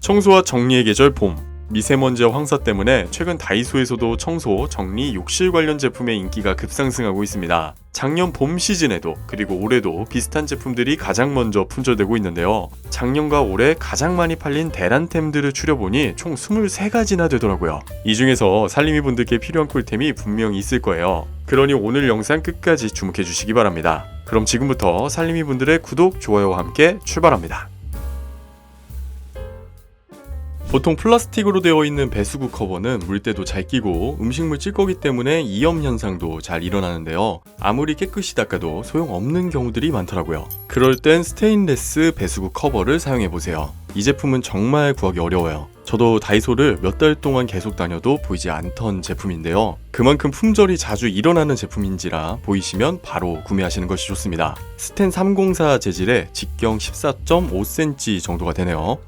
청소와 정리의 계절 봄. 미세먼지와 황사 때문에 최근 다이소에서도 청소, 정리, 욕실 관련 제품의 인기가 급상승하고 있습니다. 작년 봄 시즌에도 그리고 올해도 비슷한 제품들이 가장 먼저 품절되고 있는데요. 작년과 올해 가장 많이 팔린 대란템들을 추려보니 총 23가지나 되더라고요. 이 중에서 살림이 분들께 필요한 꿀템이 분명히 있을 거예요. 그러니 오늘 영상 끝까지 주목해 주시기 바랍니다. 그럼 지금부터 살림이 분들의 구독, 좋아요와 함께 출발합니다. 보통 플라스틱으로 되어 있는 배수구 커버는 물때도 잘 끼고 음식물 찔거기 때문에 이염 현상도 잘 일어나는데요. 아무리 깨끗이 닦아도 소용없는 경우들이 많더라고요. 그럴 땐 스테인레스 배수구 커버를 사용해보세요. 이 제품은 정말 구하기 어려워요. 저도 다이소를 몇 달 동안 계속 다녀도 보이지 않던 제품인데요. 그만큼 품절이 자주 일어나는 제품인지라 보이시면 바로 구매하시는 것이 좋습니다. 스텐 304 재질의 직경 14.5cm 정도가 되네요.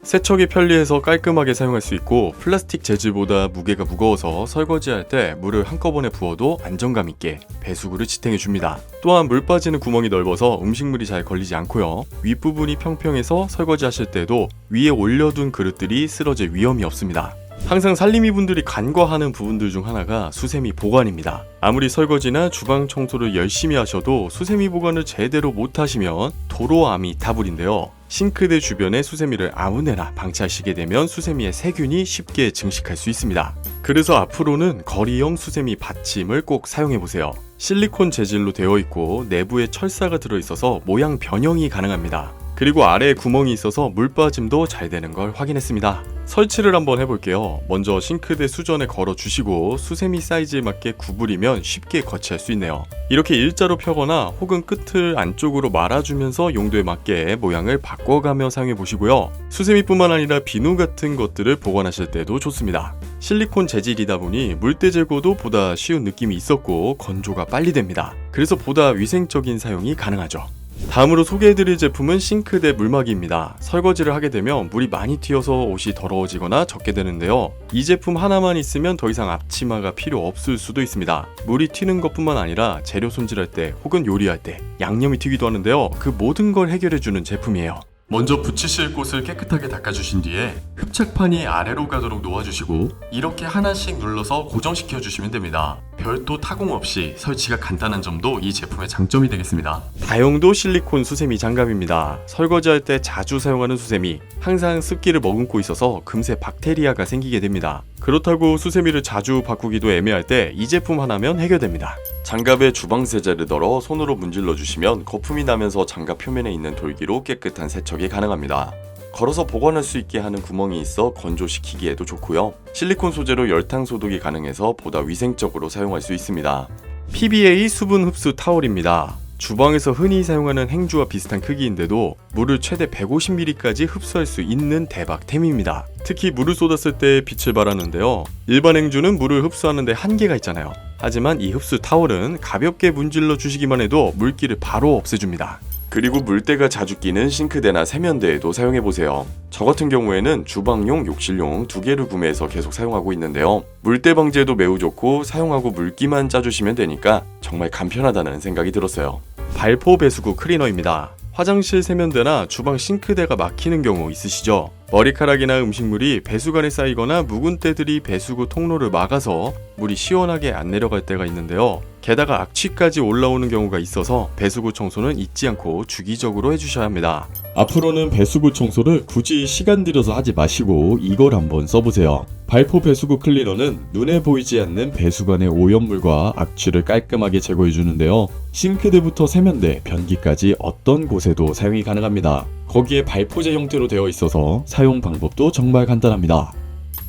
세척이 편리해서 깔끔하게 사용할 수 있고 플라스틱 재질보다 무게가 무거워서 설거지할 때 물을 한꺼번에 부어도 안정감 있게 배수구를 지탱해 줍니다. 또한 물 빠지는 구멍이 넓어서 음식물이 잘 걸리지 않고요. 윗부분이 평평해서 설거지 하실 때도 위에 올려둔 그릇들이 쓰러질 위험이 없습니다. 항상 살림이 분들이 간과하는 부분들 중 하나가 수세미 보관입니다. 아무리 설거지나 주방 청소를 열심히 하셔도 수세미 보관을 제대로 못하시면 도로암이 타불인데요. 싱크대 주변에 수세미를 아무데나 방치하시게 되면 수세미의 세균이 쉽게 증식할 수 있습니다. 그래서 앞으로는 거리형 수세미 받침을 꼭 사용해보세요. 실리콘 재질로 되어 있고 내부에 철사가 들어있어서 모양 변형이 가능합니다. 그리고 아래에 구멍이 있어서 물 빠짐도 잘 되는 걸 확인했습니다. 설치를 한번 해볼게요. 먼저 싱크대 수전에 걸어주시고 수세미 사이즈에 맞게 구부리면 쉽게 거치할 수 있네요. 이렇게 일자로 펴거나 혹은 끝을 안쪽으로 말아주면서 용도에 맞게 모양을 바꿔가며 사용해보시고요. 수세미뿐만 아니라 비누 같은 것들을 보관하실 때도 좋습니다. 실리콘 재질이다 보니 물때 제거도 보다 쉬운 느낌이 있었고 건조가 빨리 됩니다. 그래서 보다 위생적인 사용이 가능하죠. 다음으로 소개해드릴 제품은 싱크대 물막이입니다. 설거지를 하게 되면 물이 많이 튀어서 옷이 더러워지거나 젖게 되는데요. 이 제품 하나만 있으면 더 이상 앞치마가 필요 없을 수도 있습니다. 물이 튀는 것뿐만 아니라 재료 손질할 때 혹은 요리할 때 양념이 튀기도 하는데요. 그 모든 걸 해결해주는 제품이에요. 먼저 붙이실 곳을 깨끗하게 닦아주신 뒤에 흡착판이 아래로 가도록 놓아주시고 이렇게 하나씩 눌러서 고정시켜 주시면 됩니다. 별도 타공 없이 설치가 간단한 점도 이 제품의 장점이 되겠습니다. 다용도 실리콘 수세미 장갑입니다. 설거지할 때 자주 사용하는 수세미, 항상 습기를 머금고 있어서 금세 박테리아가 생기게 됩니다. 그렇다고 수세미를 자주 바꾸기도 애매할 때 이 제품 하나면 해결됩니다. 장갑에 주방 세제를 덜어 손으로 문질러 주시면 거품이 나면서 장갑 표면에 있는 돌기로 깨끗한 세척이 가능합니다. 걸어서 보관할 수 있게 하는 구멍이 있어 건조시키기에도 좋고요. 실리콘 소재로 열탕 소독이 가능해서 보다 위생적으로 사용할 수 있습니다. PBA 수분 흡수 타월입니다. 주방에서 흔히 사용하는 행주와 비슷한 크기인데도 물을 최대 150ml까지 흡수할 수 있는 대박템입니다. 특히 물을 쏟았을 때 빛을 발하는데요. 일반 행주는 물을 흡수하는데 한계가 있잖아요. 하지만 이 흡수 타월은 가볍게 문질러 주시기만 해도 물기를 바로 없애줍니다. 그리고 물때가 자주 끼는 싱크대나 세면대에도 사용해보세요. 저 같은 경우에는 주방용, 욕실용 두 개를 구매해서 계속 사용하고 있는데요. 물때 방지에도 매우 좋고 사용하고 물기만 짜주시면 되니까 정말 간편하다는 생각이 들었어요. 발포 배수구 클리너입니다. 화장실 세면대나 주방 싱크대가 막히는 경우 있으시죠? 머리카락이나 음식물이 배수관에 쌓이거나 묵은 때들이 배수구 통로를 막아서 물이 시원하게 안 내려갈 때가 있는데요. 게다가 악취까지 올라오는 경우가 있어서 배수구 청소는 잊지 않고 주기적으로 해주셔야 합니다. 앞으로는 배수구 청소를 굳이 시간 들여서 하지 마시고 이걸 한번 써보세요. 발포 배수구 클리너는 눈에 보이지 않는 배수관의 오염물과 악취를 깔끔하게 제거해주는데요. 싱크대부터 세면대, 변기까지 어떤 곳에도 사용이 가능합니다. 거기에 발포제 형태로 되어 있어서 사용 방법도 정말 간단합니다.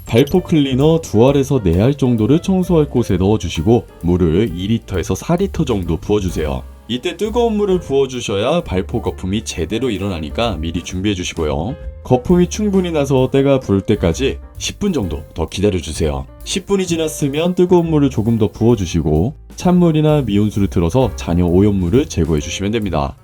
발포 클리너 2알에서 4알 정도를 청소할 곳에 넣어주시고 물을 2리터에서 4리터 정도 부어주세요. 이때 뜨거운 물을 부어주셔야 발포 거품이 제대로 일어나니까 미리 준비해주시고요. 거품이 충분히 나서 때가 부을 때까지 10분 정도 더 기다려주세요. 10분이 지났으면 뜨거운 물을 조금 더 부어주시고 찬물이나 미온수를 틀어서 잔여 오염물을 제거해주시면 됩니다.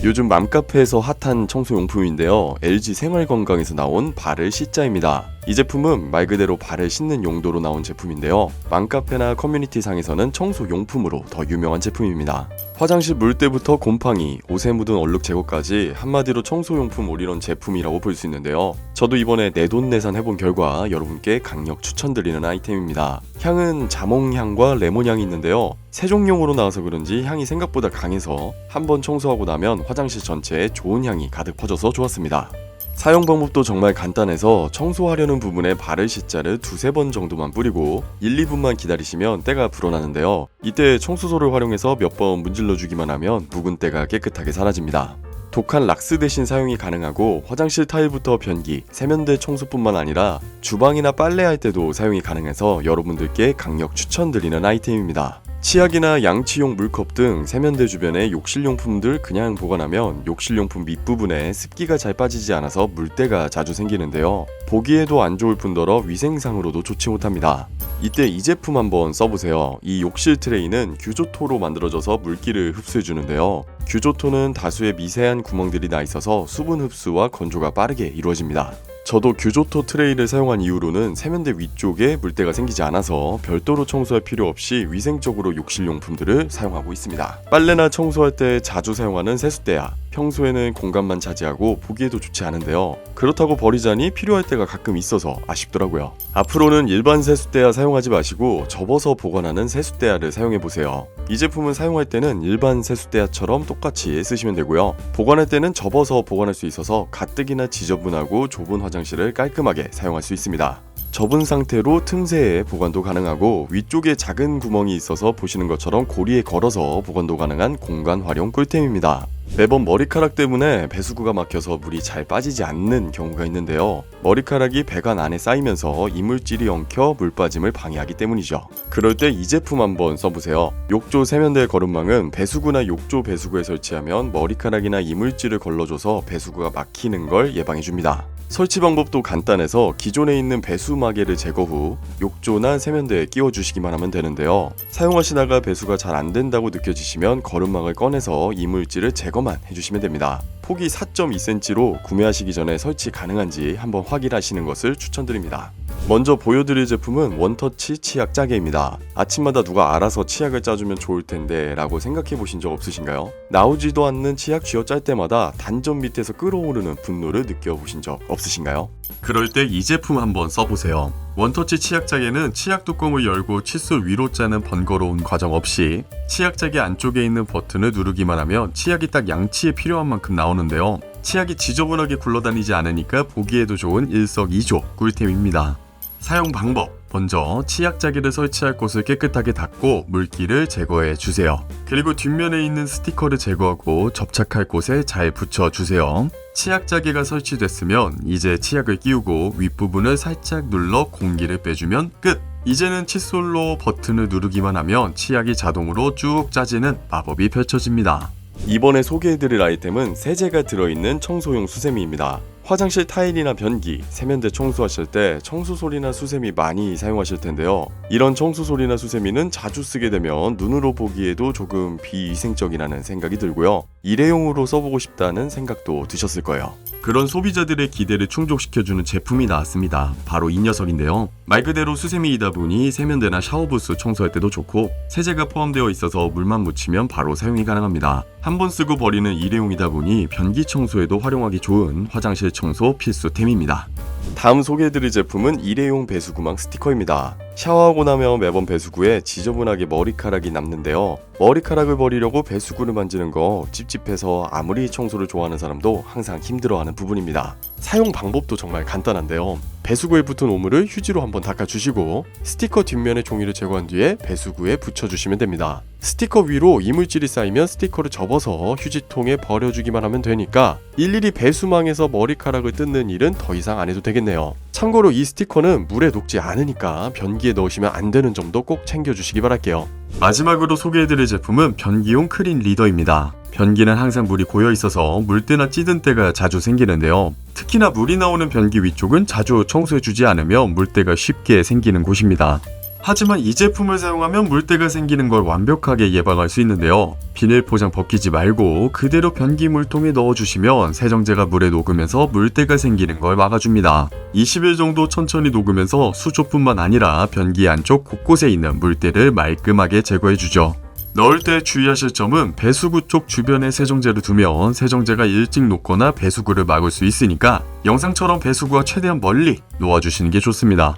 요즘 맘카페에서 핫한 청소용품인데요. LG 생활건강에서 나온 바를 C자입니다. 이 제품은 말 그대로 발을 씻는 용도로 나온 제품인데요. 맘카페나 커뮤니티 상에서는 청소용품으로 더 유명한 제품입니다. 화장실 물때부터 곰팡이, 옷에 묻은 얼룩 제거까지 한마디로 청소용품 올인원 제품이라고 볼 수 있는데요. 저도 이번에 내돈내산 해본 결과 여러분께 강력 추천드리는 아이템입니다. 향은 자몽향과 레몬향이 있는데요. 세정용으로 나와서 그런지 향이 생각보다 강해서 한번 청소하고 나면 화장실 전체에 좋은 향이 가득 퍼져서 좋았습니다. 사용 방법도 정말 간단해서 청소하려는 부분에 발을 씻자를 2-3번 정도만 뿌리고 1-2분만 기다리시면 때가 불어나는데요. 이때 청소소를 활용해서 몇 번 문질러 주기만 하면 묵은 때가 깨끗하게 사라집니다. 독한 락스 대신 사용이 가능하고 화장실 타일부터 변기, 세면대 청소뿐만 아니라 주방이나 빨래할 때도 사용이 가능해서 여러분들께 강력 추천드리는 아이템입니다. 치약이나 양치용 물컵 등 세면대 주변에 욕실용품들 그냥 보관하면 욕실용품 밑부분에 습기가 잘 빠지지 않아서 물때가 자주 생기는데요. 보기에도 안 좋을 뿐더러 위생상으로도 좋지 못합니다. 이때 이 제품 한번 써보세요. 이 욕실 트레이는 규조토로 만들어져서 물기를 흡수해주는데요. 규조토는 다수의 미세한 구멍들이 나 있어서 수분 흡수와 건조가 빠르게 이루어집니다. 저도 규조토 트레이를 사용한 이후로는 세면대 위쪽에 물때가 생기지 않아서 별도로 청소할 필요 없이 위생적으로 욕실용품들을 사용하고 있습니다. 빨래나 청소할 때 자주 사용하는 세숫대야. 평소에는 공간만 차지하고 보기에도 좋지 않은데요. 그렇다고 버리자니 필요할 때가 가끔 있어서 아쉽더라고요. 앞으로는 일반 세숫대야 사용하지 마시고 접어서 보관하는 세숫대야를 사용해보세요. 이 제품은 사용할 때는 일반 세숫대야처럼 똑같이 쓰시면 되고요. 보관할 때는 접어서 보관할 수 있어서 가뜩이나 지저분하고 좁은 화장실을 깔끔하게 사용할 수 있습니다. 접은 상태로 틈새에 보관도 가능하고 위쪽에 작은 구멍이 있어서 보시는 것처럼 고리에 걸어서 보관도 가능한 공간 활용 꿀템입니다. 매번 머리카락 때문에 배수구가 막혀서 물이 잘 빠지지 않는 경우가 있는데요. 머리카락이 배관 안에 쌓이면서 이물질이 엉켜 물 빠짐을 방해하기 때문이죠. 그럴 때 이 제품 한번 써보세요. 욕조 세면대 거름망은 배수구나 욕조 배수구에 설치하면 머리카락이나 이물질을 걸러줘서 배수구가 막히는 걸 예방해줍니다. 설치 방법도 간단해서 기존에 있는 배수마개를 제거 후 욕조나 세면대에 끼워주시기만 하면 되는데요. 사용하시다가 배수가 잘 안된다고 느껴지시면 거름망을 꺼내서 이물질을 제거만 해주시면 됩니다. 폭이 4.2cm로 구매하시기 전에 설치 가능한지 한번 확인하시는 것을 추천드립니다. 먼저 보여드릴 제품은 원터치 치약 짜개입니다. 아침마다 누가 알아서 치약을 짜주면 좋을 텐데 라고 생각해 보신 적 없으신가요? 나오지도 않는 치약 쥐어 짤 때마다 단전 밑에서 끓어오르는 분노를 느껴보신 적 없으신가요? 그럴 때 이 제품 한번 써보세요. 원터치 치약짜개는 치약 뚜껑을 열고 칫솔 위로 짜는 번거로운 과정 없이 치약짜개 안쪽에 있는 버튼을 누르기만 하면 치약이 딱 양치에 필요한 만큼 나오는데요. 치약이 지저분하게 굴러다니지 않으니까 보기에도 좋은 일석이조 꿀템입니다. 사용 방법: 먼저 치약짜개를 설치할 곳을 깨끗하게 닦고 물기를 제거해 주세요. 그리고 뒷면에 있는 스티커를 제거하고 접착할 곳에 잘 붙여주세요. 치약짜개가 설치됐으면 이제 치약을 끼우고 윗부분을 살짝 눌러 공기를 빼주면 끝! 이제는 칫솔로 버튼을 누르기만 하면 치약이 자동으로 쭉 짜지는 마법이 펼쳐집니다. 이번에 소개해드릴 아이템은 세제가 들어있는 청소용 수세미입니다. 화장실 타일이나 변기, 세면대 청소하실 때 청소솔이나 수세미 많이 사용하실 텐데요. 이런 청소솔이나 수세미는 자주 쓰게 되면 눈으로 보기에도 조금 비위생적이라는 생각이 들고요. 일회용으로 써보고 싶다는 생각도 드셨을 거예요. 그런 소비자들의 기대를 충족시켜주는 제품이 나왔습니다. 바로 이 녀석인데요. 말 그대로 수세미이다 보니 세면대나 샤워부스 청소할 때도 좋고 세제가 포함되어 있어서 물만 묻히면 바로 사용이 가능합니다. 한번 쓰고 버리는 일회용이다 보니 변기 청소에도 활용하기 좋은 화장실 청소 필수템입니다. 다음 소개해드릴 제품은 일회용 배수구망 스티커입니다. 샤워하고 나면 매번 배수구에 지저분하게 머리카락이 남는데요. 머리카락을 버리려고 배수구를 만지는 거 찝찝해서 아무리 청소를 좋아하는 사람도 항상 힘들어하는 부분입니다. 사용 방법도 정말 간단한데요. 배수구에 붙은 오물을 휴지로 한번 닦아주시고 스티커 뒷면의 종이를 제거한 뒤에 배수구에 붙여주시면 됩니다. 스티커 위로 이물질이 쌓이면 스티커를 접어서 휴지통에 버려주기만 하면 되니까 일일이 배수망에서 머리카락을 뜯는 일은 더 이상 안 해도 되겠네요. 참고로 이 스티커는 물에 녹지 않으니까 변기에 넣으시면 안 되는 점도 꼭 챙겨주시기 바랄게요. 마지막으로 소개해드릴 제품은 변기용 크린 리더입니다. 변기는 항상 물이 고여 있어서 물때나 찌든 때가 자주 생기는데요. 특히나 물이 나오는 변기 위쪽은 자주 청소해주지 않으면 물때가 쉽게 생기는 곳입니다. 하지만 이 제품을 사용하면 물때가 생기는 걸 완벽하게 예방할 수 있는데요. 비닐 포장 벗기지 말고 그대로 변기 물통에 넣어주시면 세정제가 물에 녹으면서 물때가 생기는 걸 막아줍니다. 20일 정도 천천히 녹으면서 수조뿐만 아니라 변기 안쪽 곳곳에 있는 물때를 말끔하게 제거해주죠. 넣을 때 주의하실 점은 배수구 쪽 주변에 세정제를 두면 세정제가 일찍 녹거나 배수구를 막을 수 있으니까 영상처럼 배수구와 최대한 멀리 놓아주시는 게 좋습니다.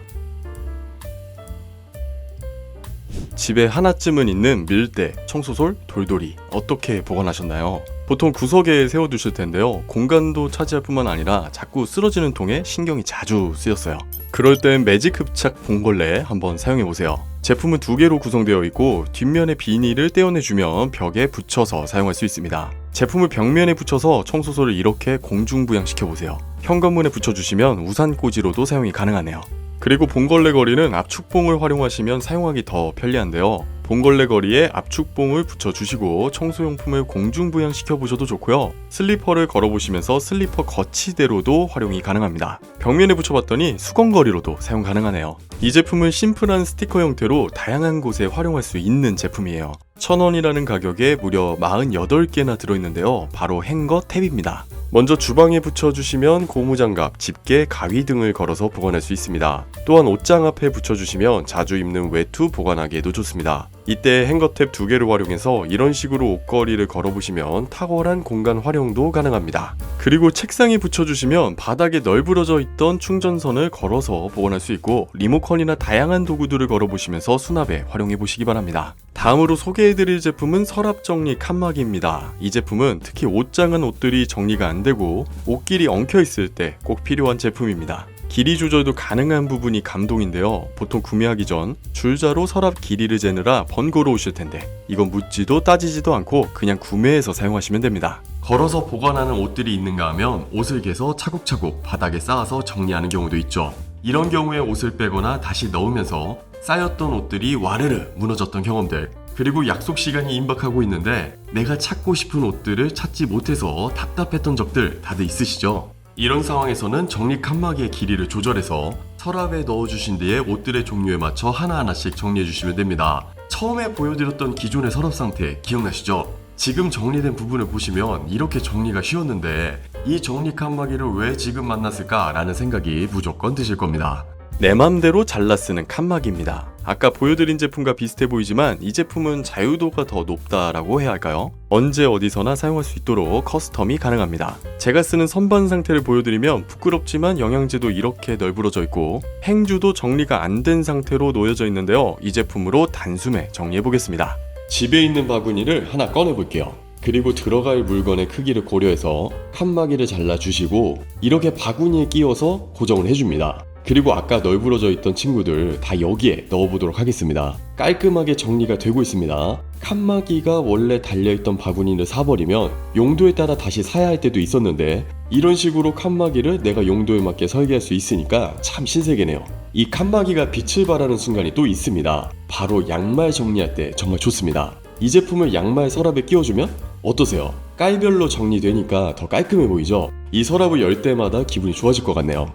집에 하나쯤은 있는 밀대, 청소솔, 돌돌이 어떻게 보관하셨나요? 보통 구석에 세워두실 텐데요. 공간도 차지할 뿐만 아니라 자꾸 쓰러지는 통에 신경이 자주 쓰였어요. 그럴 땐 매직 흡착 봉걸레 한번 사용해보세요. 제품은 2개로 구성되어 있고 뒷면에 비닐을 떼어내주면 벽에 붙여서 사용할 수 있습니다. 제품을 벽면에 붙여서 청소솔을 이렇게 공중부양시켜보세요. 현관문에 붙여주시면 우산꽂이로도 사용이 가능하네요. 그리고 봉걸레 거리는 압축봉을 활용하시면 사용하기 더 편리한데요. 봉걸레 거리에 압축봉을 붙여주시고 청소용품을 공중부양시켜 보셔도 좋고요. 슬리퍼를 걸어보시면서 슬리퍼 거치대로도 활용이 가능합니다. 벽면에 붙여봤더니 수건거리로도 사용 가능하네요. 이 제품은 심플한 스티커 형태로 다양한 곳에 활용할 수 있는 제품이에요. 1,000원이라는 가격에 무려 48개나 들어있는데요. 바로 행거 탭입니다. 먼저 주방에 붙여주시면 고무장갑, 집게, 가위 등을 걸어서 보관할 수 있습니다. 또한 옷장 앞에 붙여주시면 자주 입는 외투 보관하기에도 좋습니다. 이때 행거탭 2개를 활용해서 이런 식으로 옷걸이를 걸어보시면 탁월한 공간 활용도 가능합니다. 그리고 책상에 붙여주시면 바닥에 널브러져 있던 충전선을 걸어서 보관할 수 있고 리모컨이나 다양한 도구들을 걸어보시면서 수납에 활용해보시기 바랍니다. 다음으로 소개해드릴 제품은 서랍 정리 칸막이입니다. 이 제품은 특히 옷장은 옷들이 정리가 안 되고 옷길이 엉켜있을 때 꼭 필요한 제품입니다. 길이 조절도 가능한 부분이 감동인데요. 보통 구매하기 전 줄자로 서랍 길이를 재느라 번거로우실 텐데 이건 묻지도 따지지도 않고 그냥 구매해서 사용하시면 됩니다. 걸어서 보관하는 옷들이 있는가 하면 옷을 개서 차곡차곡 바닥에 쌓아서 정리하는 경우도 있죠. 이런 경우에 옷을 빼거나 다시 넣으면서 쌓였던 옷들이 와르르 무너졌던 경험들, 그리고 약속 시간이 임박하고 있는데 내가 찾고 싶은 옷들을 찾지 못해서 답답했던 적들 다들 있으시죠? 이런 상황에서는 정리 칸막이의 길이를 조절해서 서랍에 넣어주신 뒤에 옷들의 종류에 맞춰 하나하나씩 정리해주시면 됩니다. 처음에 보여드렸던 기존의 서랍 상태 기억나시죠? 지금 정리된 부분을 보시면 이렇게 정리가 쉬웠는데 이 정리 칸막이를 왜 지금 만났을까 라는 생각이 무조건 드실 겁니다. 내 맘대로 잘라 쓰는 칸막이입니다. 아까 보여드린 제품과 비슷해 보이지만 이 제품은 자유도가 더 높다라고 해야 할까요? 언제 어디서나 사용할 수 있도록 커스텀이 가능합니다. 제가 쓰는 선반 상태를 보여드리면 부끄럽지만 영양제도 이렇게 널브러져 있고 행주도 정리가 안 된 상태로 놓여져 있는데요. 이 제품으로 단숨에 정리해 보겠습니다. 집에 있는 바구니를 하나 꺼내 볼게요. 그리고 들어갈 물건의 크기를 고려해서 칸막이를 잘라주시고 이렇게 바구니에 끼워서 고정을 해줍니다. 그리고 아까 널브러져 있던 친구들 다 여기에 넣어보도록 하겠습니다. 깔끔하게 정리가 되고 있습니다. 칸막이가 원래 달려있던 바구니를 사버리면 용도에 따라 다시 사야 할 때도 있었는데 이런 식으로 칸막이를 내가 용도에 맞게 설계할 수 있으니까 참 신세계네요. 이 칸막이가 빛을 발하는 순간이 또 있습니다. 바로 양말 정리할 때 정말 좋습니다. 이 제품을 양말 서랍에 끼워주면 어떠세요? 깔별로 정리되니까 더 깔끔해 보이죠? 이 서랍을 열 때마다 기분이 좋아질 것 같네요.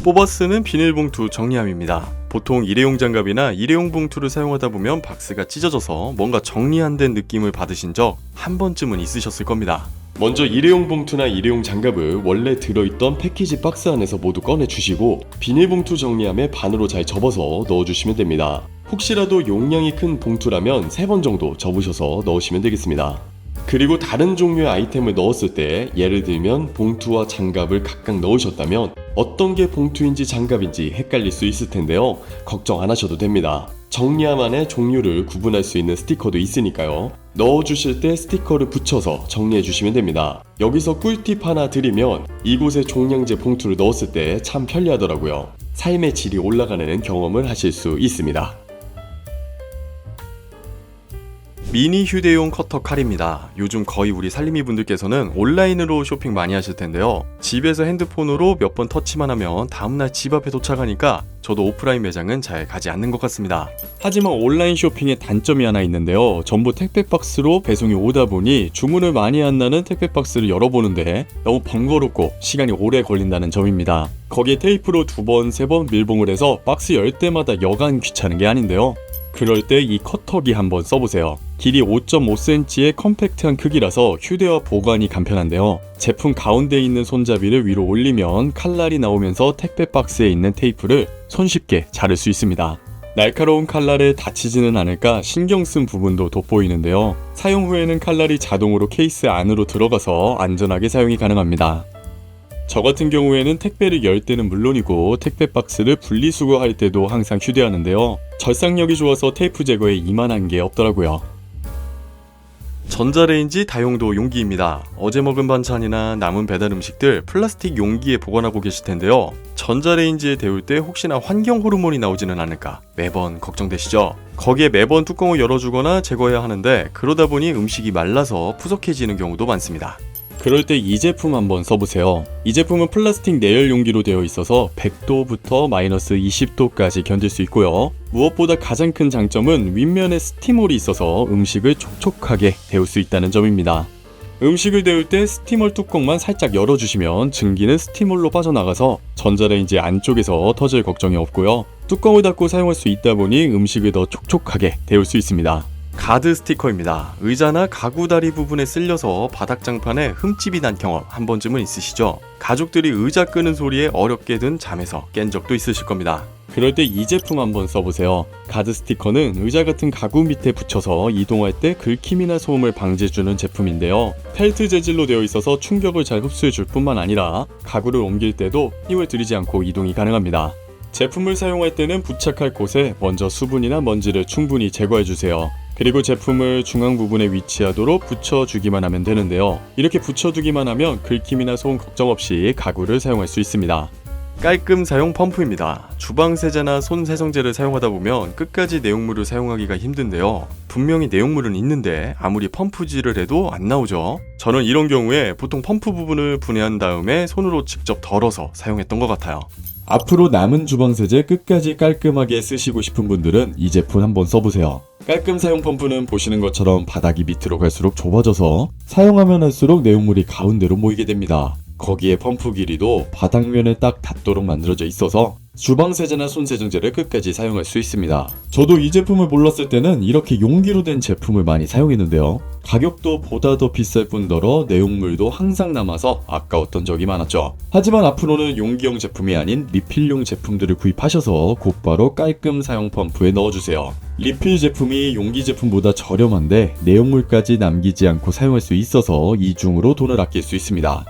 뽑아 쓰는 비닐봉투 정리함입니다. 보통 일회용 장갑이나 일회용 봉투를 사용하다 보면 박스가 찢어져서 뭔가 정리 안 된 느낌을 받으신 적 한 번쯤은 있으셨을 겁니다. 먼저 일회용 봉투나 일회용 장갑을 원래 들어있던 패키지 박스 안에서 모두 꺼내주시고 비닐봉투 정리함에 반으로 잘 접어서 넣어주시면 됩니다. 혹시라도 용량이 큰 봉투라면 3번 정도 접으셔서 넣으시면 되겠습니다. 그리고 다른 종류의 아이템을 넣었을 때 예를 들면 봉투와 장갑을 각각 넣으셨다면 어떤 게 봉투인지 장갑인지 헷갈릴 수 있을 텐데요. 걱정 안 하셔도 됩니다. 정리함 안에 종류를 구분할 수 있는 스티커도 있으니까요. 넣어주실 때 스티커를 붙여서 정리해 주시면 됩니다. 여기서 꿀팁 하나 드리면 이곳에 종량제 봉투를 넣었을 때 참 편리하더라고요. 삶의 질이 올라가는 경험을 하실 수 있습니다. 미니 휴대용 커터 칼입니다. 요즘 거의 우리 살림이 분들께서는 온라인으로 쇼핑 많이 하실 텐데요. 집에서 핸드폰으로 몇 번 터치만 하면 다음날 집 앞에 도착하니까 저도 오프라인 매장은 잘 가지 않는 것 같습니다. 하지만 온라인 쇼핑의 단점이 하나 있는데요. 전부 택배 박스로 배송이 오다 보니 주문을 많이 한다는 택배 박스를 열어보는데 너무 번거롭고 시간이 오래 걸린다는 점입니다. 거기에 테이프로 2번, 3번 밀봉을 해서 박스 열 때마다 여간 귀찮은 게 아닌데요. 그럴 때 이 커터기 한번 써보세요. 길이 5.5cm의 컴팩트한 크기라서 휴대와 보관이 간편한데요. 제품 가운데 있는 손잡이를 위로 올리면 칼날이 나오면서 택배 박스에 있는 테이프를 손쉽게 자를 수 있습니다. 날카로운 칼날에 다치지는 않을까 신경 쓴 부분도 돋보이는데요. 사용 후에는 칼날이 자동으로 케이스 안으로 들어가서 안전하게 사용이 가능합니다. 저 같은 경우에는 택배를 열 때는 물론이고 택배 박스를 분리수거할 때도 항상 휴대하는데요. 절삭력이 좋아서 테이프 제거에 이만한 게 없더라고요. 전자레인지 다용도 용기입니다. 어제 먹은 반찬이나 남은 배달 음식들 플라스틱 용기에 보관하고 계실 텐데요. 전자레인지에 데울 때 혹시나 환경 호르몬이 나오지는 않을까 매번 걱정되시죠? 거기에 매번 뚜껑을 열어주거나 제거해야 하는데 그러다 보니 음식이 말라서 푸석해지는 경우도 많습니다. 그럴 때 이 제품 한번 써보세요. 이 제품은 플라스틱 내열 용기로 되어 있어서 100도부터 마이너스 20도까지 견딜 수 있고요. 무엇보다 가장 큰 장점은 윗면에 스티몰이 있어서 음식을 촉촉하게 데울 수 있다는 점입니다. 음식을 데울 때 스티몰 뚜껑만 살짝 열어주시면 증기는 스티몰로 빠져나가서 전자레인지 안쪽에서 터질 걱정이 없고요. 뚜껑을 닫고 사용할 수 있다 보니 음식을 더 촉촉하게 데울 수 있습니다. 가드 스티커입니다. 의자나 가구 다리 부분에 쓸려서 바닥장판에 흠집이 난 경험 한 번쯤은 있으시죠? 가족들이 의자 끄는 소리에 어렵게 든 잠에서 깬 적도 있으실 겁니다. 그럴 때 이 제품 한번 써보세요. 가드 스티커는 의자 같은 가구 밑에 붙여서 이동할 때 긁힘이나 소음을 방지해주는 제품인데요. 펠트 재질로 되어 있어서 충격을 잘 흡수해줄 뿐만 아니라 가구를 옮길 때도 힘을 들이지 않고 이동이 가능합니다. 제품을 사용할 때는 부착할 곳에 먼저 수분이나 먼지를 충분히 제거해주세요. 그리고 제품을 중앙 부분에 위치하도록 붙여주기만 하면 되는데요. 이렇게 붙여두기만 하면 긁힘이나 소음 걱정 없이 가구를 사용할 수 있습니다. 깔끔 사용 펌프입니다. 주방 세제나 손 세정제를 사용하다 보면 끝까지 내용물을 사용하기가 힘든데요. 분명히 내용물은 있는데 아무리 펌프질을 해도 안 나오죠. 저는 이런 경우에 보통 펌프 부분을 분해한 다음에 손으로 직접 덜어서 사용했던 것 같아요. 앞으로 남은 주방세제 끝까지 깔끔하게 쓰시고 싶은 분들은 이 제품 한번 써보세요. 깔끔 사용 펌프는 보시는 것처럼 바닥이 밑으로 갈수록 좁아져서 사용하면 할수록 내용물이 가운데로 모이게 됩니다. 거기에 펌프 길이도 바닥면에 딱 닿도록 만들어져 있어서 주방세제나 손세정제를 끝까지 사용할 수 있습니다. 저도 이 제품을 몰랐을 때는 이렇게 용기로 된 제품을 많이 사용했는데요. 가격도 보다 더 비쌀 뿐더러 내용물도 항상 남아서 아까웠던 적이 많았죠. 하지만 앞으로는 용기형 제품이 아닌 리필용 제품들을 구입하셔서 곧바로 깔끔 사용 펌프에 넣어주세요. 리필 제품이 용기 제품보다 저렴한데 내용물까지 남기지 않고 사용할 수 있어서 이중으로 돈을 아낄 수 있습니다.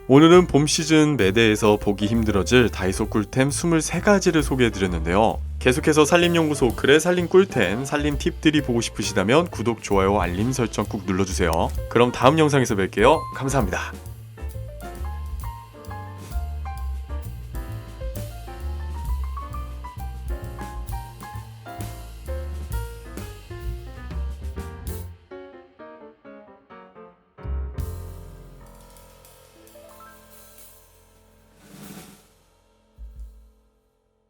오늘은 봄 시즌 매대에서 보기 힘들어질 다이소 꿀템 23가지를 소개해드렸는데요. 계속해서 산림연구소 그래 살림 꿀템, 살림 팁들이 보고 싶으시다면 구독, 좋아요, 알림 설정 꾹 눌러주세요. 그럼 다음 영상에서 뵐게요. 감사합니다.